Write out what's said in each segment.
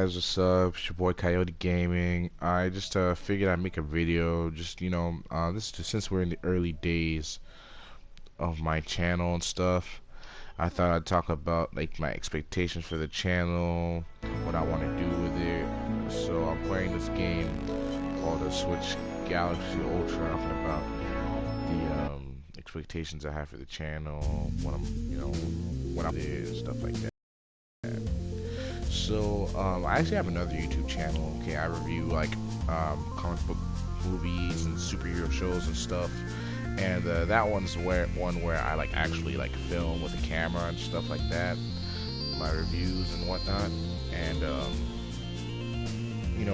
guys, what's up? It's your boy Coyote Gaming. I just figured I'd make a video. Just this is just, since we're in the early days of my channel and stuff. I thought I'd talk about like my expectations for the channel, what I want to do with it. So I'm playing this game called the Switch Galaxy Ultra. I'm talking about the expectations I have for the channel, what what I'm doing and stuff like that. So, I actually have another YouTube channel. Okay, I review like comic book movies and superhero shows and stuff. And that one's one where I like actually like film with a camera and stuff like that, my reviews and whatnot. And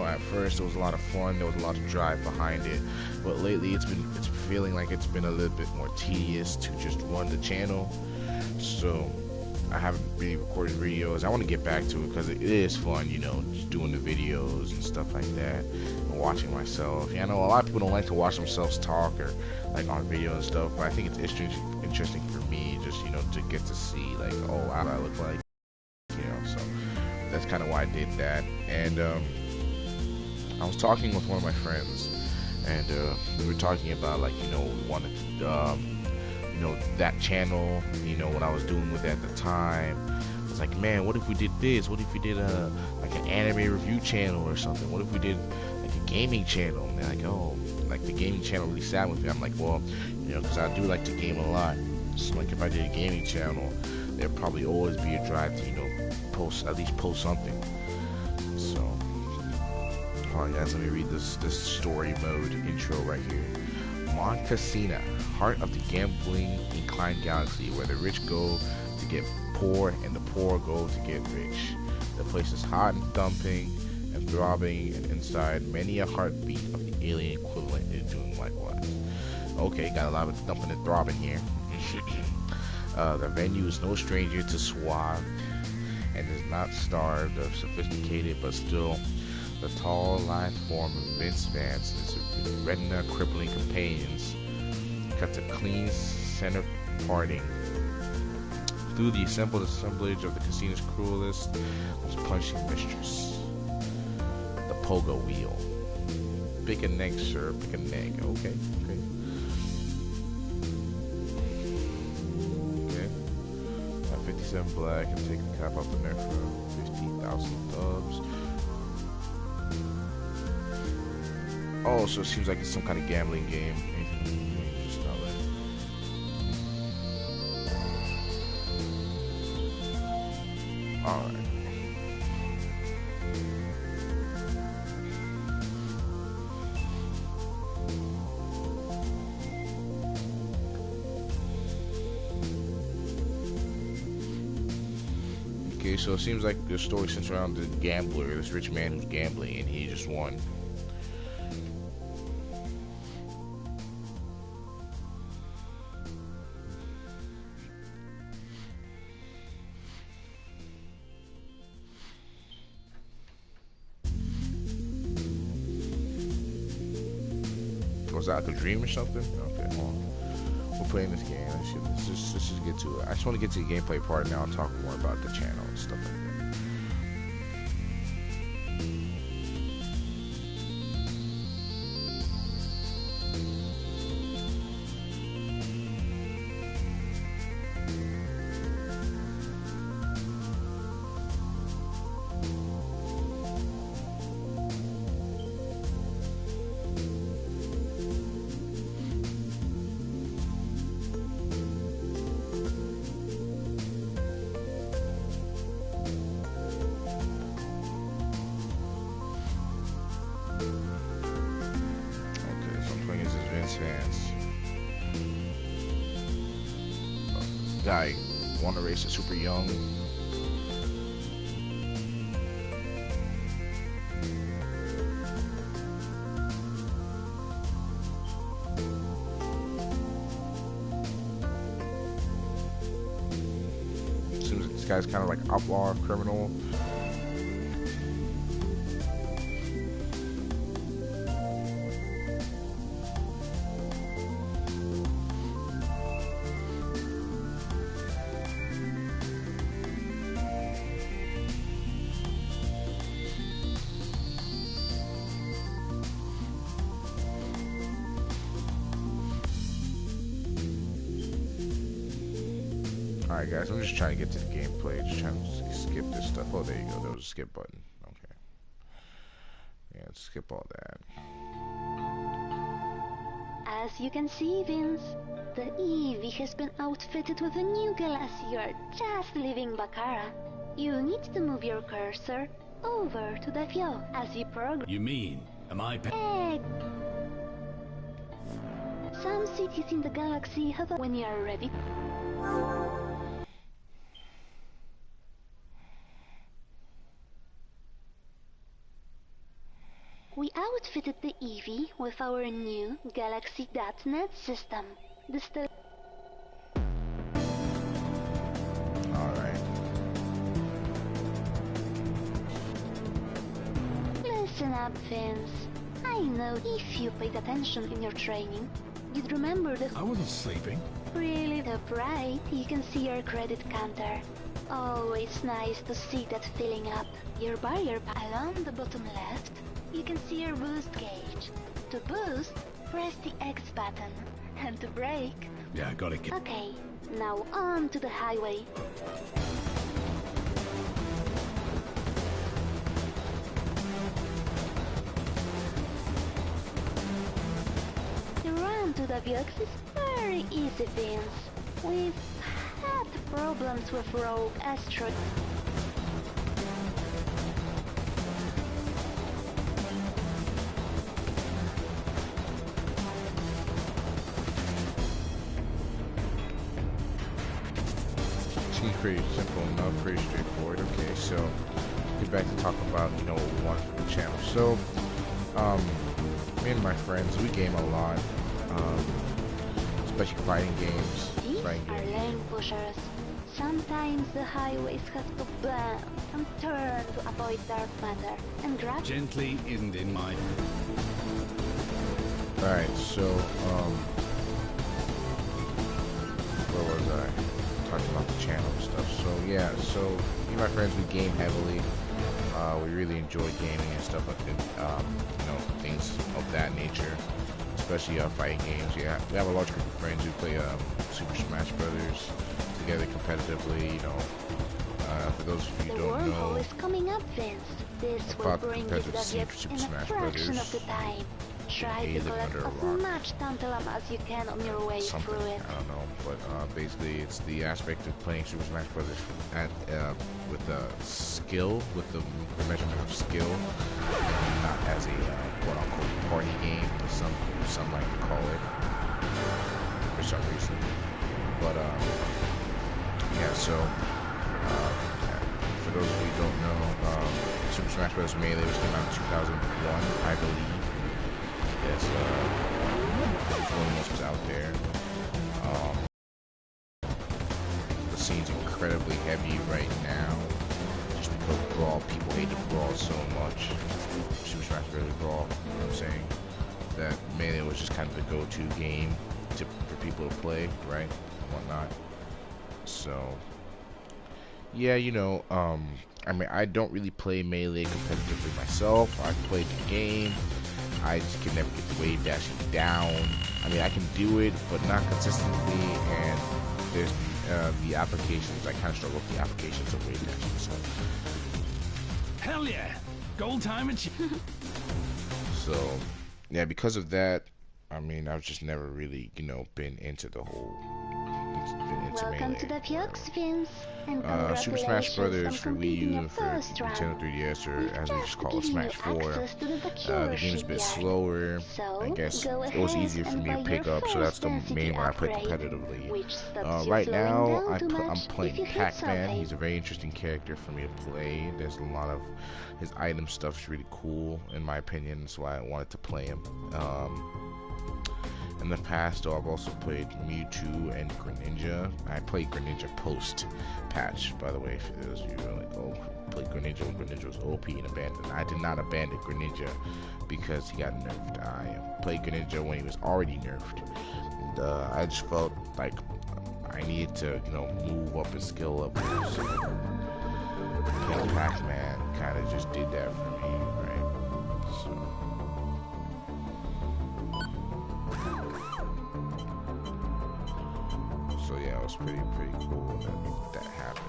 at first it was a lot of fun. There was a lot of drive behind it, but lately it's feeling like it's been a little bit more tedious to just run the channel. So I haven't really recorded videos. I want to get back to it because it is fun, just doing the videos and stuff like that, and watching myself. Yeah, I know a lot of people don't like to watch themselves talk or like on video and stuff, but I think it's interesting for me, just to get to see like, oh, how do I look like, So that's kind of why I did that. And I was talking with one of my friends, and we were talking about like, we wanted to. That channel, what I was doing with it at the time. I was like, man, what if we did this? What if we did like an anime review channel or something? What if we did like a gaming channel? And they're like, oh, like the gaming channel really sad with me. I'm like, well, because I do like to game a lot. So like if I did a gaming channel, there'd probably always be a drive to, at least post something. So, hold on guys, let me read this story mode intro right here. Mon Casino, heart of the gambling inclined galaxy, where the rich go to get poor and the poor go to get rich. The place is hot and thumping and throbbing, and inside many a heartbeat of the alien equivalent is doing likewise. Okay, got a lot of thumping and throbbing here. The venue is no stranger to suave and is not starved of sophisticated, but still the tall, lithe form of Vince Vance and his retina-crippling companions cuts a clean center parting through the assembled assemblage of the casino's cruelest, most punching mistress, the pogo wheel. Pick a neg, sir. Pick a neg. Okay. At 57 black and take the cap off the neck for 15,000 dubs. Oh, so it seems like it's some kind of gambling game. Just not like. Alright. Okay, so it seems like the story centers around the gambler, this rich man who's gambling, and he just won. Was that like a dream or something? Okay, well, we're playing this game. Let's just get to it. I just want to get to the gameplay part now and talk more about the channel and stuff like that. Fans. Guy won a race at super young. Seems like this guy's kind of like outlaw criminal. Alright guys, I'm just trying to get to the gameplay, just trying to skip this stuff. Oh, there you go, there was a skip button. Okay. Yeah, let's skip all that. As you can see, Vince, the Eevee has been outfitted with a new Galaxy. You are just leaving Bakara. You need to move your cursor over to the view as you progress. You mean, am I Some cities in the galaxy have when you are ready. We outfitted the Eevee with our new Galaxy.net system. Alright. Listen up, Vince. I know if you paid attention in your training, you'd remember the... I wasn't sleeping. Really, top right, you can see your credit counter. Always nice to see that filling up. Your barrier along the bottom left, you can see your boost gauge. To boost, press the X button. And to brake... Yeah, got it. Okay, now on to the highway. The run to the Vux is very easy, Vince. We've had problems with rogue asteroids. Seems pretty simple enough, pretty straightforward. Okay, so get back to talking about, you know, what we want for the channel. So, me and my friends, we game a lot, especially fighting games. These are lane pushers. Sometimes the highways have to bend and turn to avoid dark matter and grab... Gently isn't in my... Alright, so, where was I? Talking about the channel and stuff. So, yeah, so, me and my friends, we game heavily. We really enjoy gaming and stuff like that, you know, things of that nature. Especially fighting games. Yeah, we have a large group of friends who play Super Smash Brothers together competitively. You know, for those of you who don't know, the wormhole is coming up, Vince. This will bring you to the Vux in a fraction of the time. Try to collect as much tantalum as you can on your way through it. I don't know, but basically it's the aspect of playing Super Smash Brothers at with the skill, with the measurement of skill, not as a quote-unquote party game, as some like to call it for some reason. But yeah, so for those of you who don't know, Super Smash Bros. Melee was came out in 2001, I believe. Yes, it was one of the most out there. The scene's incredibly heavy right now, just because Brawl, people hate to Brawl so much. Super Smash Bros. Brawl, you know what I'm saying? That Melee was just kind of the go-to game for people to play, right? And whatnot. So, yeah, you know, I mean, I don't really play Melee competitively myself. I played the game. I just can never get the wave dashing down. I mean, I can do it, but not consistently, and there's the applications. I kind of struggle with the applications of wave dashing, so. Hell yeah! Gold time and... So, yeah, because of that, I mean, I've just never really, you know, been into the whole... Welcome to the Vux, Vince, and Super Smash Brothers for Wii U, for Nintendo 3DS, or as we just call it, Smash 4. The game's a bit slower. I guess it was easier for me to pick up, so that's the main one I play competitively. Right now, I'm playing Pac-Man. He's a very interesting character for me to play. There's a lot of his item stuff is really cool, in my opinion. That's why I wanted to play him. In the past, though, I've also played Mewtwo and Greninja. I played Greninja post-patch, by the way, for those of you who are like, oh, played Greninja when Greninja was OP and abandoned. I did not abandon Greninja because he got nerfed. I played Greninja when he was already nerfed. And I just felt like I needed to, you know, move up and skill up. So, you know, Pac-Man kind of just did that for me, right? So... So yeah, it was pretty cool that happened.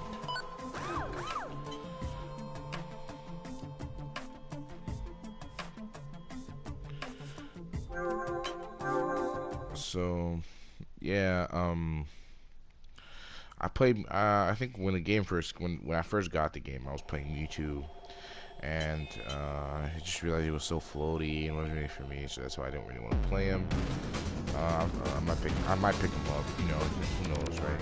So yeah, I played. I think when I first got the game, I was playing Mewtwo, and I just realized it was so floaty and wasn't really for me. So that's why I didn't really want to play him. I might pick him up. You know, who knows, right?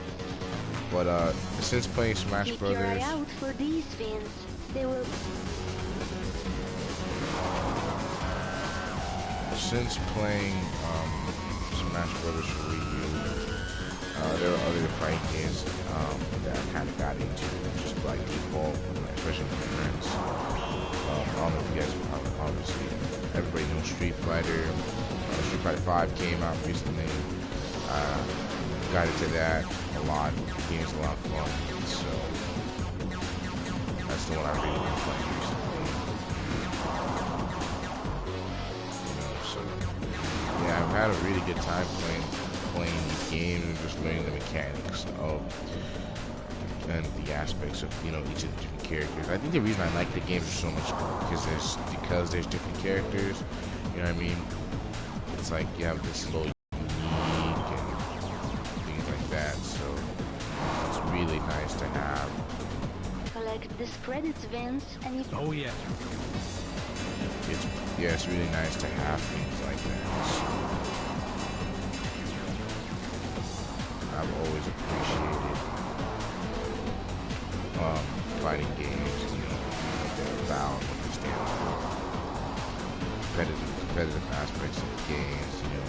But since playing Smash Keep Brothers, your eye out for these fins. They will. since playing Smash Brothers for Wii U, there are other fighting games that I kind of got into just by default, especially with my friends. I don't know if you guys, obviously, everybody knows Street Fighter. Street Fighter 5 came out recently. Got into that a lot. The game's a lot of fun. So that's the one I've really been playing recently. You know, so yeah, I've had a really good time playing these games and just learning the mechanics of and the aspects of, you know, each of the different characters. I think the reason I like the games so much because there's different characters. You know what I mean? It's like you have this little unique and things like that. So it's really nice to have. Collect these credits, Vince, and you. Oh yeah. It's really nice to have things like that. So I've always appreciated fighting games, you know, what they're about, what they stand for, competitive aspects of the games, you know,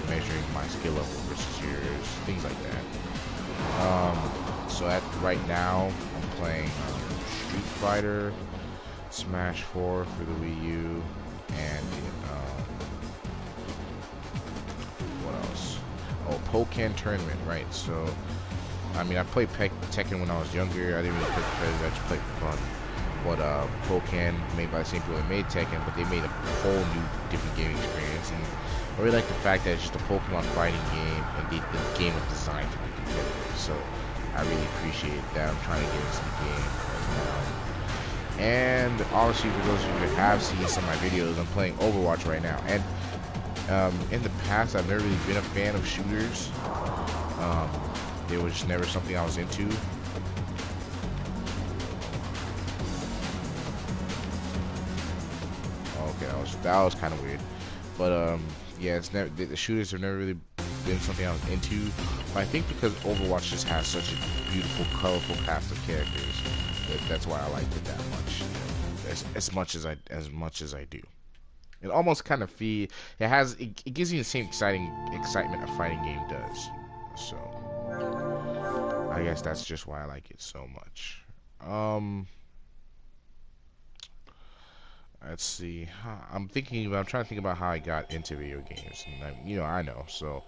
measuring my skill level versus yours, things like that. So right now, I'm playing Street Fighter, Smash 4 for the Wii U, and what else? Oh, Pokken Tournament, right? So, I mean, I played Tekken when I was younger. I didn't really play competitive, I just played for fun. But Pokken, made by the same people that made Tekken, but they made a whole new different gaming experience. And I really like the fact that it's just a Pokemon fighting game, and the game was designed to be competitive. So I really appreciate that. I'm trying to get into the game right now. And obviously, for those of you that have seen some of my videos, I'm playing Overwatch right now. And in the past, I've never really been a fan of shooters. It was just never something I was into. Okay, that was kind of weird. But yeah, it's never, the shooters have never really been something I was into. But I think because Overwatch just has such a beautiful, colorful cast of characters, that's why I liked it that much. You know, as much as I do. It almost kind of it gives you the same excitement a fighting game does. So I guess that's just why I like it so much. Let's see. I'm trying to think about how I got into video games, and I know. So,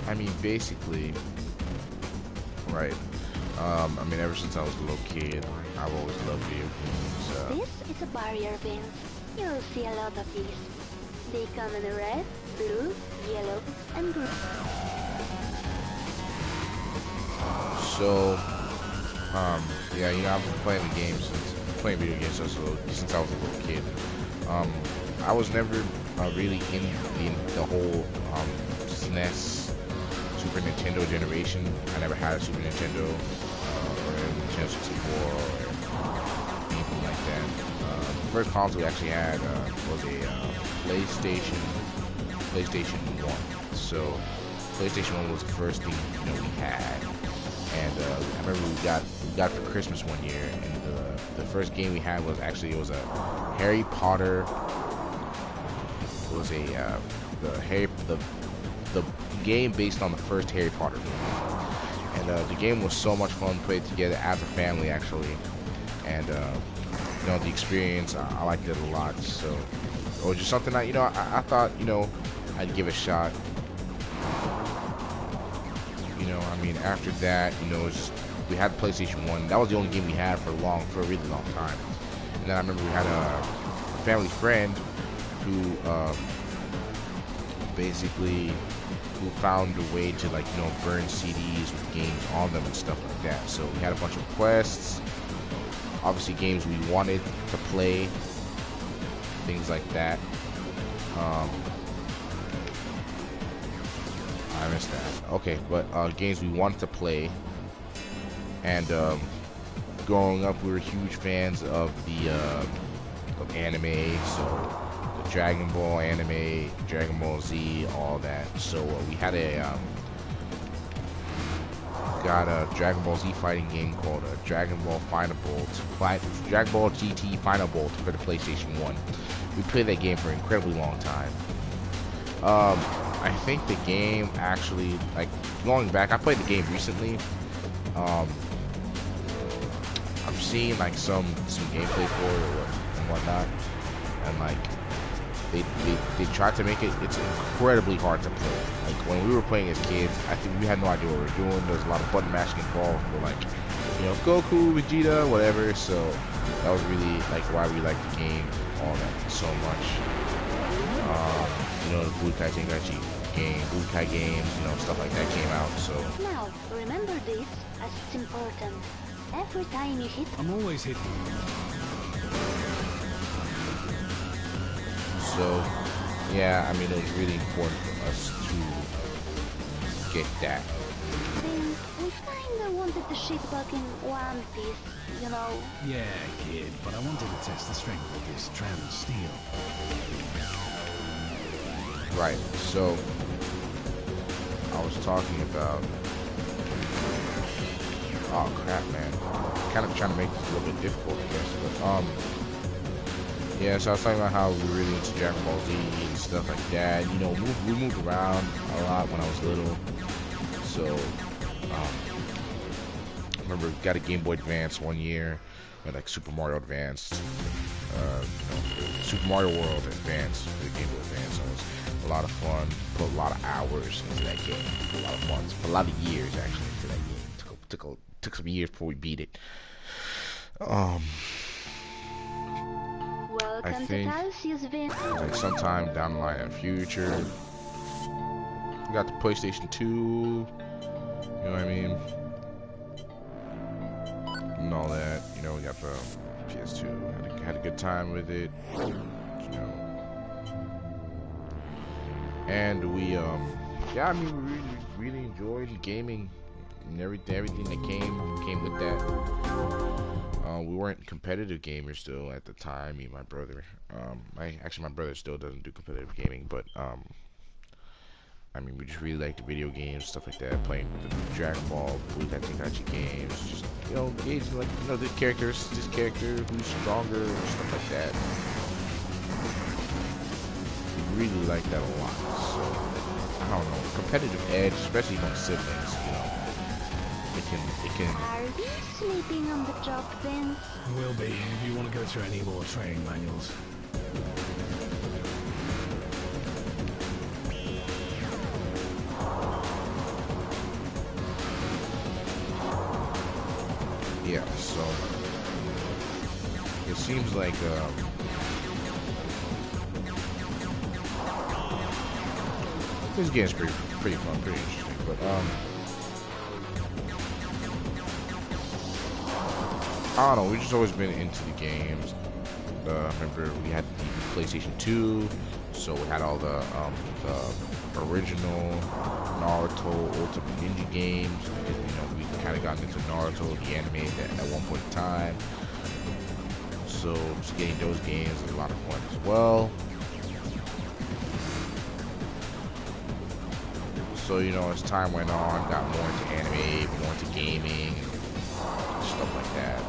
I mean, basically, right. I mean, ever since I was a little kid, I've always loved video games. This is a barrier, Vince. You'll see a lot of these. They come in red, blue, yellow, and green. So, yeah, you know, I've been playing video games since I was a little kid. I was never really in the whole SNES, Super Nintendo generation. I never had a Super Nintendo or a Nintendo 64 or anything like that. The first console we actually had was a PlayStation 1. So PlayStation 1 was the first thing, you know, we had. And I remember we got for Christmas one year, and the first game we had was a Harry Potter. It was the game based on the first Harry Potter movie. And the game was so much fun, played together as a family actually. And you know, the experience, I liked it a lot. So it was just something that, you know, I thought, you know, I'd give a shot. You know, I mean, after that, you know, we had PlayStation 1. That was the only game we had for a really long time. And then I remember we had a family friend who basically who found a way to, like, you know, burn CDs with games on them and stuff like that. So we had a bunch of requests, obviously games we wanted to play, things like that. I missed that. Okay, but games we wanted to play, and growing up we were huge fans of the of anime, so the Dragon Ball anime, Dragon Ball Z, all that. So we had got a Dragon Ball Z fighting game called Dragon Ball Final Bolt, Dragon Ball GT Final Bolt for the PlayStation 1. We played that game for an incredibly long time. I think the game actually, like, going back, I played the game recently. I'm seeing like some gameplay for it and whatnot, and like they tried to make it. It's incredibly hard to play. Like when we were playing as kids, I think we had no idea what we were doing. There's a lot of button mashing involved. We're like, you know, Goku, Vegeta, whatever. So that was really like why we liked the game, all that so much. You know, the Budokai Tenkaichi game, Budokai games, you know, stuff like that came out. So now remember this, as it's important. Every time you hit, I'm always hitting. So, yeah, I mean, it was really important for us to get that. then we kinda wanted to shit back in One Piece, you know. Yeah, kid, but I wanted to test the strength of this trans steel. Right, so I was talking about, oh crap, man, kind of trying to make this a little bit difficult, I guess, but yeah, so I was talking about how we were really into Dragon Ball Z and stuff like that. You know, we moved around a lot when I was little, so I remember got a Game Boy Advance one year, with like Super Mario Advance, you know, Super Mario World Advance for the Game Boy Advance. So it was a lot of fun. Put a lot of hours into that game. A lot of fun. A lot of years actually into that game. Took some years before we beat it. Welcome to Calcius Vin. Like sometime down the line in the future. We got the PlayStation 2. You know what I mean? And all that. You know, we got the PS2. Had a good time with it. You know. And we, yeah, I mean, we really enjoyed gaming and everything that came with that. We weren't competitive gamers still at the time. Me and my brother. My brother still doesn't do competitive gaming, but I mean, we just really liked the video games, stuff like that. Playing the Dragon Ball, Budokai Tenkaichi games, just, you know, gauging, like, you know, the characters, this character who's stronger, and stuff like that. We really like that a lot. So I don't know, competitive edge, especially among siblings, you know. It can. Are you sleeping on the job, Vince? Will be, if you want to go through any more training manuals. Yeah, so it seems like this game's pretty fun, pretty interesting, but I don't know, we've just always been into the games. Remember we had the PlayStation 2, so we had all the original Naruto Ultimate Ninja games. And, you know, we kind of got into Naruto, the anime, at one point in time. So just getting those games was a lot of fun as well. So, you know, as time went on, got more into anime, more into gaming, stuff like that.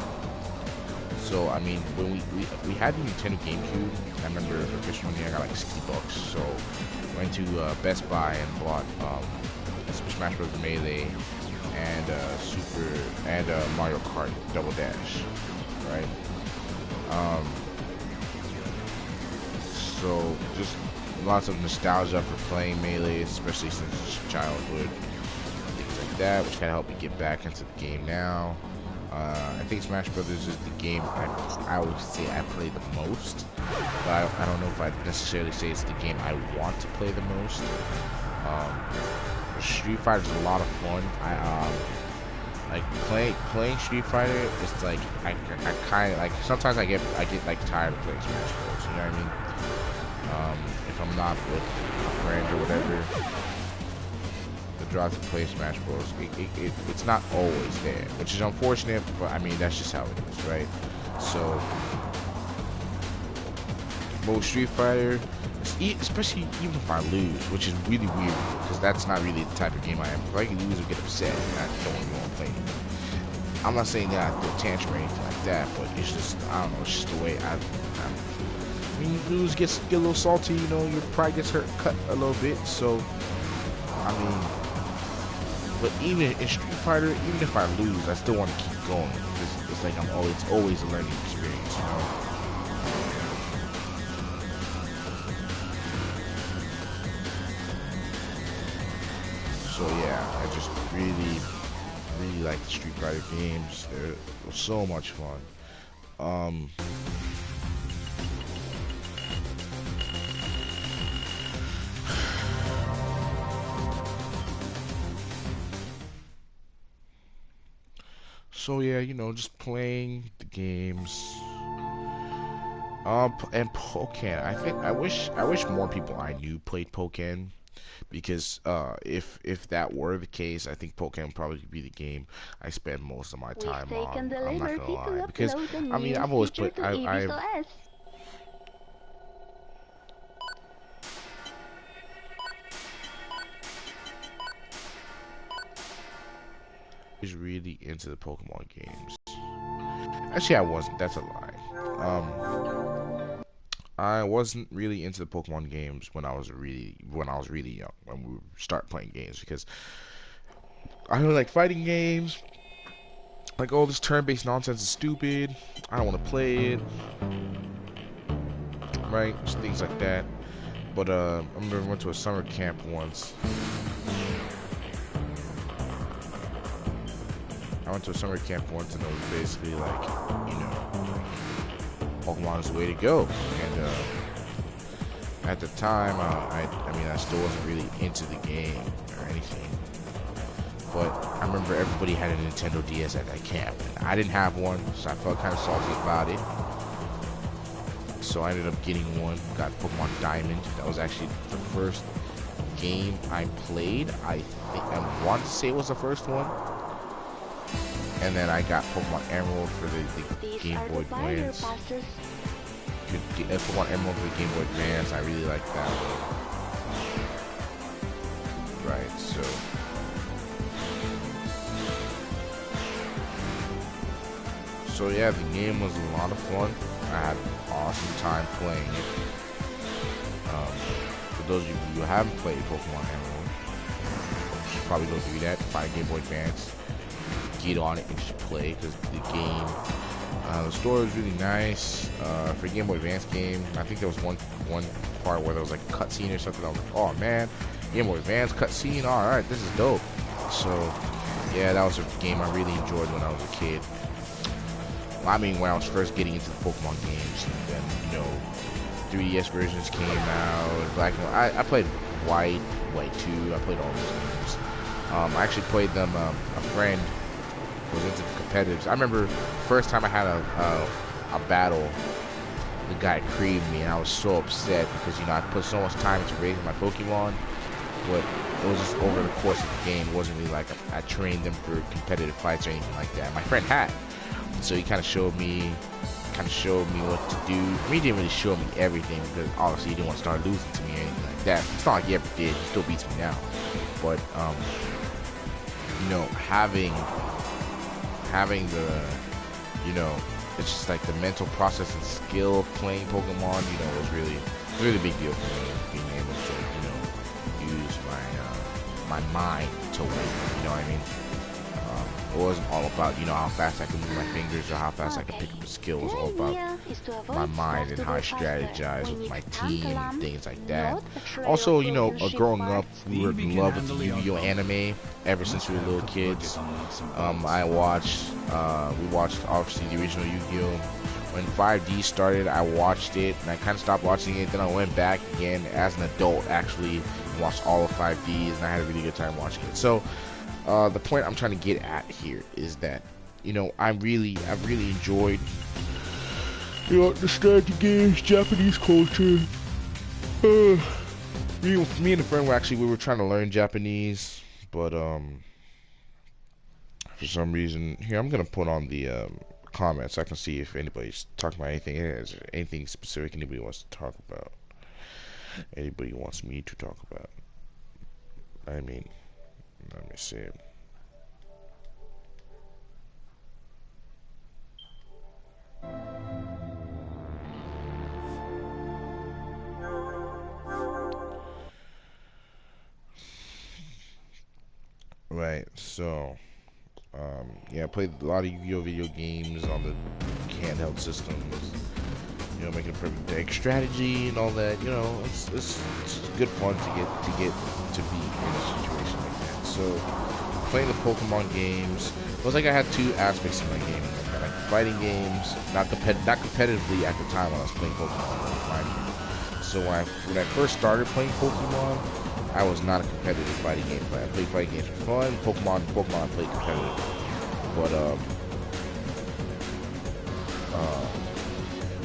So, I mean, when we had the Nintendo GameCube, I remember the first one I got like $60. So, went to Best Buy and bought Super Smash Bros. Melee and Mario Kart Double Dash, right? So just lots of nostalgia for playing Melee, especially since childhood, things like that, which kind of helped me get back into the game now. I think Smash Brothers is the game I would say I play the most, but I don't know if I'd necessarily say it's the game I want to play the most. Street Fighter is a lot of fun. Like playing Street Fighter. It's like I kind of like sometimes I get like tired of playing Smash Bros. You know what I mean? If I'm not with a friend or whatever, the drive to play Smash Bros. It's not always there, which is unfortunate. But I mean that's just how it is, right? So, most Street Fighter, especially even if I lose, which is really weird because that's not really the type of game I am. If I can lose or get upset, and I don't even want to play anymore. I'm not saying that I throw a tantrum or anything like that, but it's just I don't know. It's just the way when you lose, get a little salty. You know, your pride gets cut a little bit. So, I mean, but even in Street Fighter, even if I lose, I still want to keep going. It's like it's always a learning experience. You know. So yeah, I just really like the Street Fighter games. They're so much fun. So yeah, you know, just playing the games. And Pokken. I wish more people I knew played Pokken. Because if that were the case, I think Pokken would probably be the game I spend most of my time on. I'm not gonna lie, because I mean I've always played. I was really into the Pokemon games. Actually, I wasn't. That's a lie. I wasn't really into the Pokemon games when I was really young, when we start playing games, because I don't like fighting games. Like, all this turn-based nonsense is stupid. I don't want to play it. Right? Just things like that. But I remember I went to a summer camp once. And it was basically like, you know, Pokemon is the way to go. And at the time, I mean, I still wasn't really into the game or anything. But I remember everybody had a Nintendo DS at that camp, and I didn't have one, so I felt kind of salty about it. So I ended up getting one. Got Pokemon Diamond. That was actually the first game I played. I want to say it was the first one. And then I got Pokemon Emerald for the Game Boy Advance. Pokemon Emerald for the Game Boy Advance. I really like that one. Right, so. So yeah, the game was a lot of fun. I had an awesome time playing it. For those of you who haven't played Pokemon Emerald, you should probably go through that. Find Game Boy Advance. Get on it and just play, because the game, the story was really nice. For a Game Boy Advance game, I think there was one part where there was like a cutscene or something. I was like, oh man, Game Boy Advance cutscene, alright, this is dope. So yeah, that was a game I really enjoyed when I was a kid. I mean, when I was first getting into the Pokemon games, and then, you know, 3DS versions came out, Black and White. I played White 2, I played all those games. I actually played them, a friend was into the competitives. I remember first time I had a battle, the guy creamed me, and I was so upset because, you know, I put so much time into raising my Pokemon, but it was just over the course of the game. It wasn't really like I trained them for competitive fights or anything like that. My friend had, so he kind of showed me what to do. I mean, he didn't really show me everything because obviously he didn't want to start losing to me or anything like that. It's not like he ever did. He still beats me now, but you know, having the, you know, it's just like the mental process and skill of playing Pokemon, you know, was really a big deal for me, being able to, you know, use my mind to win, you know what I mean? wasn't all about, you know, how fast I can move my fingers or how fast I can pick up a skill. It was all about my mind and how I strategize with my team and things like that. Also, you know, growing up, we were in love with the Yu-Gi-Oh anime ever since we were little kids. We watched obviously the original Yu-Gi-Oh. When 5D started, I watched it, and I kind of stopped watching it. Then I went back again as an adult, actually, and watched all of 5Ds, and I had a really good time watching it. So, the point I'm trying to get at here is that, you know, I've really enjoyed, you know, the strategy games, Japanese culture. Me and a friend we were trying to learn Japanese, but for some reason, here I'm gonna put on the comments so I can see if anybody's talking about anything. Is there anything specific anybody wants to talk about? Anybody wants me to talk about? I mean, let me see. Right, so yeah, I played a lot of Yu-Gi-Oh video games on the handheld systems. You know, making a perfect deck strategy and all that. You know, it's good fun to get to be in a situation like that. So playing the Pokemon games, it was like I had two aspects of my gaming. I like fighting games, not competitively at the time when I was playing Pokemon. So when I first started playing Pokemon, I was not a competitive fighting game player. I played fighting games for fun. Pokemon I played competitive. But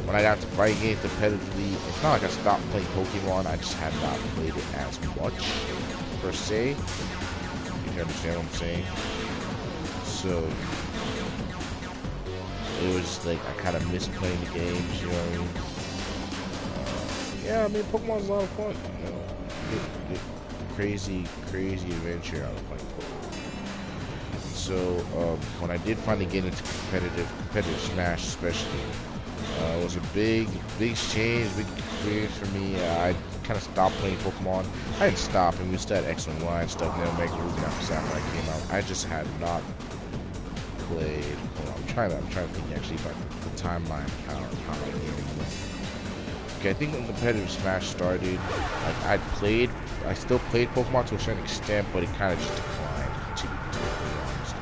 when I got to fighting games competitively, it's not like I stopped playing Pokemon. I just had not played it as much per se. If you understand what I'm saying. So it was like I kind of missed playing the games. You know what I mean? Yeah, I mean Pokemon's a lot of fun. You know, get crazy adventure out of playing Pokemon. So when I did finally get into competitive Smash, especially, it was a big change, big experience for me. I kind of stopped playing Pokemon. I didn't stop, and we still had X and Y and stuff. And then Omega Ruby after Sapphire came out. I just had not played. Hold on, I'm trying to think actually about the timeline how my gaming went. Okay, I think when competitive Smash started, like I still played Pokemon to a certain extent, but it kind of just declined. To be honest,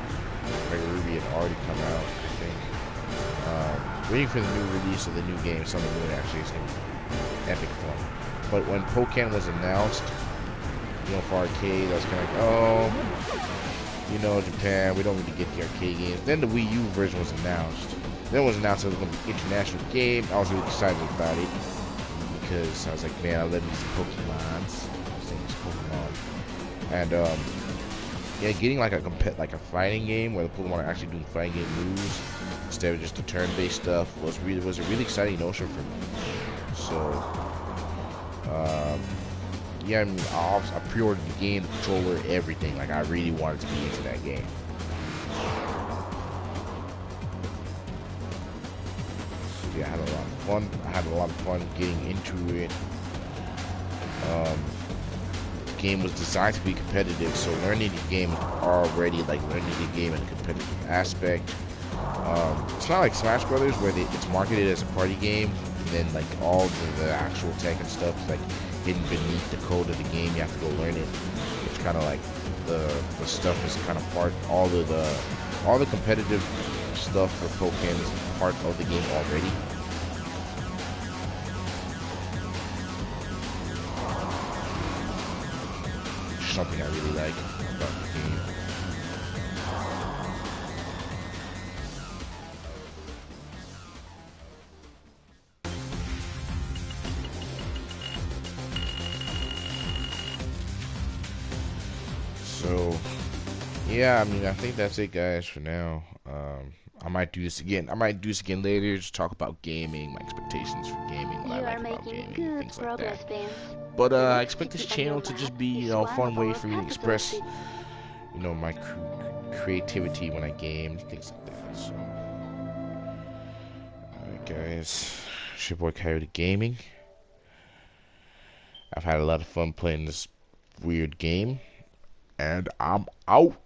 Omega Ruby had already come out, I think. Waiting for the new release of the new game, Sun and Moon, actually is going to be epic fun. But when Pokken was announced, you know, for arcade, I was kind of like, oh, you know, Japan, we don't really get the arcade games. Then the Wii U version was announced. Then it was announced that it was going to be an international game. I was really excited about it because I was like, man, I love these Pokemons. And yeah, getting like a fighting game where the Pokemon are actually doing fighting game moves instead of just the turn-based stuff was a really exciting notion for me. So yeah, I mean, I pre-ordered the game, the controller, everything. Like I really wanted to be into that game. So yeah, I had a lot of fun. I had a lot of fun getting into it. The game was designed to be competitive, so learning the game is already like learning the game in a competitive aspect. It's not like Smash Brothers where it's marketed as a party game, and then like all the actual tech and stuff is like hidden beneath the code of the game. You have to go learn it. It's kind of like the stuff is kind of part all the competitive stuff for Pokken is part of the game already. Something I really like about the game. So, yeah, I mean, I think that's it, guys, for now. I might do this again. Later, just talk about gaming, my expectations for gaming, what I like about gaming, things like that. But I expect this channel to just be, you know, a fun way for me to express, you know, my creativity when I game, things like that. So, alright, guys, it's your boy Coyote Gaming. I've had a lot of fun playing this weird game, and I'm out.